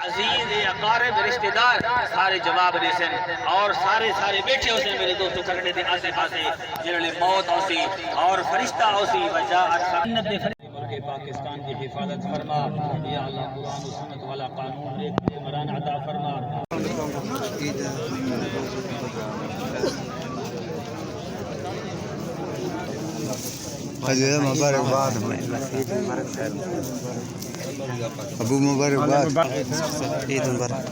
अजीज अकारिब रिश्तेदार सारे जवाब देसन और सारे सारे बैठे होते मेरे दोस्तों करने दे आसे पासे जिन्होंने मौत होसी और फरिश्ता होसी वजाअत मुल्क पाकिस्तान की हिफाजत फरमा या अल्लाह कुरान और सुन्नत वाला कानून एक हुक्मरान अता फरमा। मुबारकबाद अबू मुबारकबाद ईद मुबारक।